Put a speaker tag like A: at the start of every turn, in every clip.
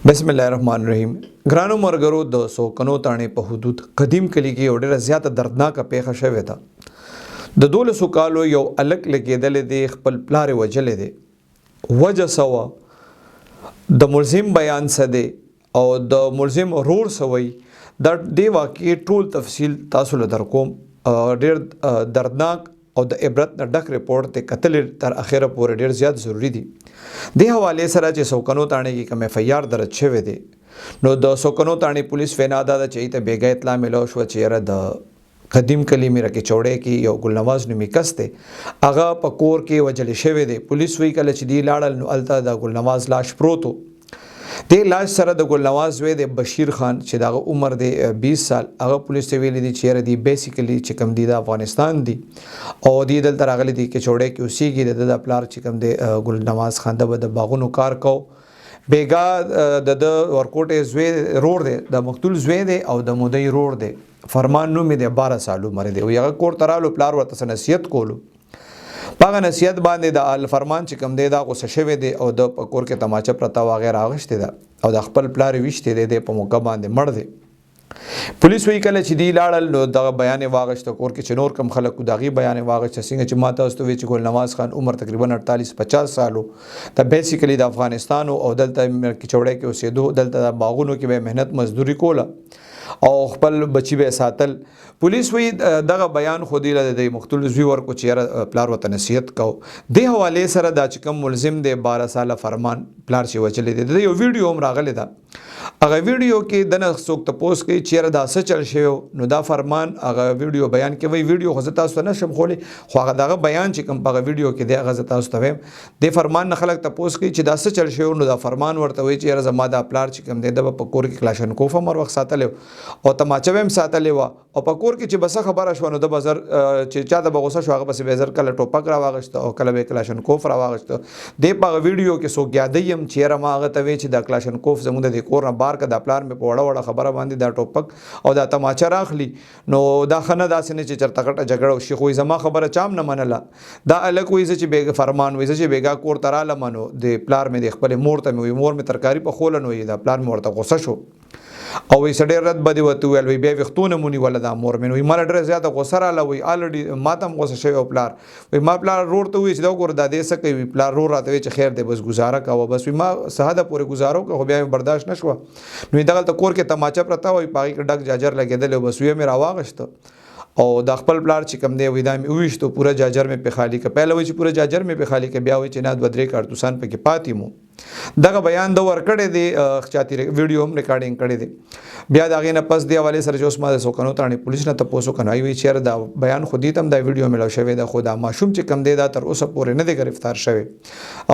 A: بسم الله الرحمن الرحیم ګرانو مرګرو د سوکنو تانې په حدود قدیم کلی کې یو ډېره زیاته دردناکه پیښه شوې ده د 12 کالو یو الک لګېدلې دی خپل پلار وجلې دی وجه سوا د ملزم بیان څه دی او د ملزم رور سوی د دې واقعي ټول تفصیل تاسو له درکوم ډېر دردناک او د عبرت نه ډک ریپورت ته قتل تر اخره پورې ډېر زیات ضروری دي د حواله سره چې سوکنو تانې کې کوم اف ای آر درج شوی دی نو د سوکنو تانې پولیس فینادا د چېته بیګه اطلاع ملو شو چې یاره د قدیم کلی میرا کې چوړې کې یو ګل نواز نومي کس دی هغه په کور کې وجل شوی دی پولیس وی کله چې دی لاړل نو الته د ګل نواز لاش پروتو د لاش سره د ګل نواز وی د بشیر خان چې دغه عمر دی 20 سال هغه پولیس ته ویلي دي چې دی بیسیکلی چې کم دی د افغانستان دی او دی دلته راغلی دی کې چوړې کې اوسېږي د پلار چې کم دی ګل نواز خان د باغونو کار کو بیګا د ورکوټ زوی رور دی د مقتول زوی دی او د مودی رور دی فرمان نوم دی 12 سالو مر دی او هغه کور ترالو پلار ورته نصیحت کولو پاغه نصیحت باندې د الفرمان چې کم دی دا غوسه شوی دی او د کور کې تماچه پرتا وغیرہ اغشته ده او د خپل پلار وشته دی په موقع باندې مړ دی پولیس وی کله چې دی لاړل نو د بیان واغشته کور کې چې نور کم خلک دغه بیان واغشته څنګه چې ماته واستوي چې ګل نواز خان عمر تقریبا 48-50 سالو ته بیسیکلی د افغانستان او دلته کې چوړې کې اوسېدو دلته د باغونو کې به مهنت مزدوري کوله او خپل بچی به ساتل پولیس وی دغه بیان خو دی له مقتول زوی ورکو چې پلار وته نصیحت کو د حواله سره د چکم ملزم دی 12 ساله فرمان پلار چې وچلې دی یو ویډیو هم راغلی دا هغه ویډیو کې د نسوک ته پوسټ کوي چې دا څه چل شوی نو دا فرمان هغه ویډیو بیان کوي ویډیو خو تاسو نه شم خولي خو هغه دغه بیان چې کوم په ویډیو کې دی هغه تاسو ته ویم د فرمان نه خلک ته پوسټ کوي چې دا څه چل شوی نو دا فرمان ورته وي چې زما دا پلار چې کوم دی د پکور کې کلاشنکوف مر وخت ساتل او تماچه هم ساتلې و او په کور کې چې بس خبره شو نو د بازار چې چا د بغوسه شو هغه بس بازار کله ټوپک را واغشت او کله به کلاشنکوف را واغشت د په ویډیو کې سو یادیم چې ما هغه ته وی چې د کلاشنکوف زموږ د کور نه بار کا د پلان په وړه وړه خبره باندې دا ټوپک او دا تماچه راخلی نو دا خنه داسې نه چې چرته کټه جګړه شي خو زما خبره چام نه منله دا الګ وې چې بیگ فرمان وې چې بیگا کور تراله منو د پلار مې د خپل مور ته مې مور مې ترکاری په خول نو دا پلار مې ورته غوسه شو او وی سړی رد بده وته ویل وی بیا وختونه مونی ولدا مور مې وی مال ډېر زیاته غوسه را لوي الریډي ماتم غوسه شوی او پلار وی ما پلار رور ته وی چې دا ګور د دې سکه وی پلار رور راته چې خیر دی بس گزاره کا بس وی ما سهاده پورې گزارو که بیا برداشت نشو نو دغه کور کې تماچه پرتا وی پاګی ډک جاجر لګیدل بس وی مې راواغشت او د خپل پلار چې کم دی وې دا مې وښتو پورا جاجر مې په خالی ک پهله وی چې پورا جاجر مې په خالی ک بیا وی چې نه 2-3 کارتوسان پکې پاتې مو دغه بیان د ورکړې دی خچاتی ویډیو هم ریکارډینګ کړی دی بیا دغه نه پس دی حواله سره چې اوس ما د سوکنو تانې پولیس نه تاسو کنه وی چې دا بیان خو دې تم دا ویډیو ملو شوی دا خو دا ماشوم چې کم دی دا تر اوسه پورې نه دی گرفتار شوی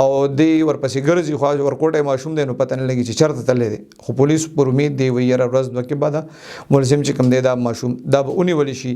A: او دی ورپسې ګرځي خو ورکوټه ماشوم دی نو پته نه لګي چې چرته تللی دی خو پولیس پر امید دی وی یاره ورځ دوه کې بعد ملزم چې کم دی دا ماشوم دا اونې ولی شي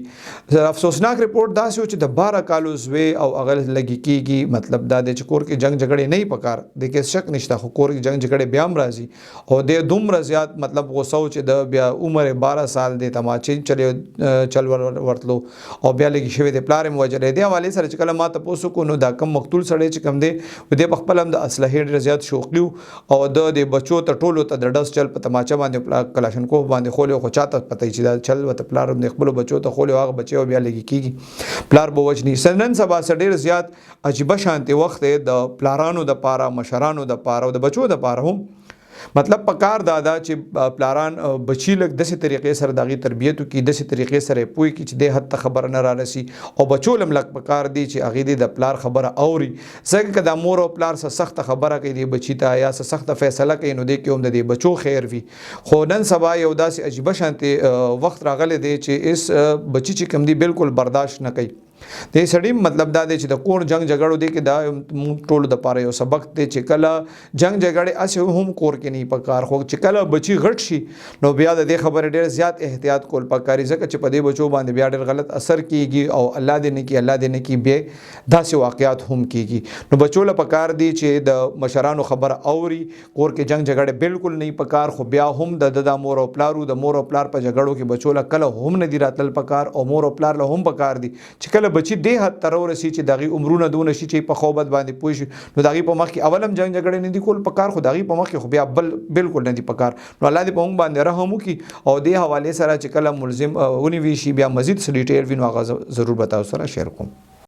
A: افسوسناک ریپورت دا شو چې د 12 کالو زوی او اغل لګي کیږي مطلب دا د چکور کې جنگ جګړې نه پکار د کې شک نشته خو کور کې جنگ جګړې بیا هم راځي او د دومره زیات مطلب غوسه چې د بیا عمر 12 سال د تماچې چل ورتلو او بیا لګي شوی د پلار موجلې دی حواله سره چې کله ما ته پوسو کو نو دا کم مقتول سړی چې کم دی د خپل هم د اسلحې ډیر زیات شوقیو او د بچو ته ټولو ته د ډس چل په تماچه باندې کلاشنکوف باندې خولو خو چاته پته چې دا چل وت پلار د خپل بچو ته خولو هغه بچو بیا لګي کیږي پلار بوجنی سنن سبا ډیر زیات عجیب شانتي وخت د پلارانو د پاره مشرانو د پاره او د بچو د پاره هم مطلب پکار دادا چې پلاران بچی لګ دسه طریقې سره دغه تربیته کی دسه طریقې سره پوي کی چې د حد خبر نه را رسی او بچو لم لګ پکار دی چې اغه د پلار خبره اوري څنګه کدا مور او پلار سره سخت خبره کوي دی بچی ته یا سخت فیصله کوي نو د کوم د بچو خیر وي خو نن سبا یو داسې عجیب شانتي وخت راغله دی چې اس بچی چې کم دی بالکل برداشت نه کوي د سړی مطلب دا دی چې د کور جنگ جګړو دی کې دا ټولو د پاره یو سبق دی چې کله جنگ جګړې اسه هم کور کې نه پکار خو چې کله بچی غټ شي نو بیا د دې خبره ډېر زیات احتیاط کول پکاري ځکه چې په دې بچو باندې بیا ډېر غلط اثر کیږي او الله دې نه کی به داسې واقعیات هم کیږي نو بچو له پکار دی چې د مشرانو خبره اوري کور کې جنگ جګړې بالکل نه پکار خو بیا هم د مور او پلارو د مور او پلار په جګړو کې بچو له کله هم نه دی راتل پکار او مور او پلار له هم پکار دی چې کله بچی دې حد تر ورسی چې دغه عمرونه دونه شي چې په خوبت باندې پوي شي نو دغه په مخ کې اولم جنگ جګړه نه دی کول په کار خو دغه په مخ کې خو بیا بالکل نه دی په کار نو الله دې په موږ باندې رحم وکړي او دې حواله سره چې کله ملزم ونی وی شي بیا مزید ډیټیل وینو هغه ضرور بتاو سره شیر کوم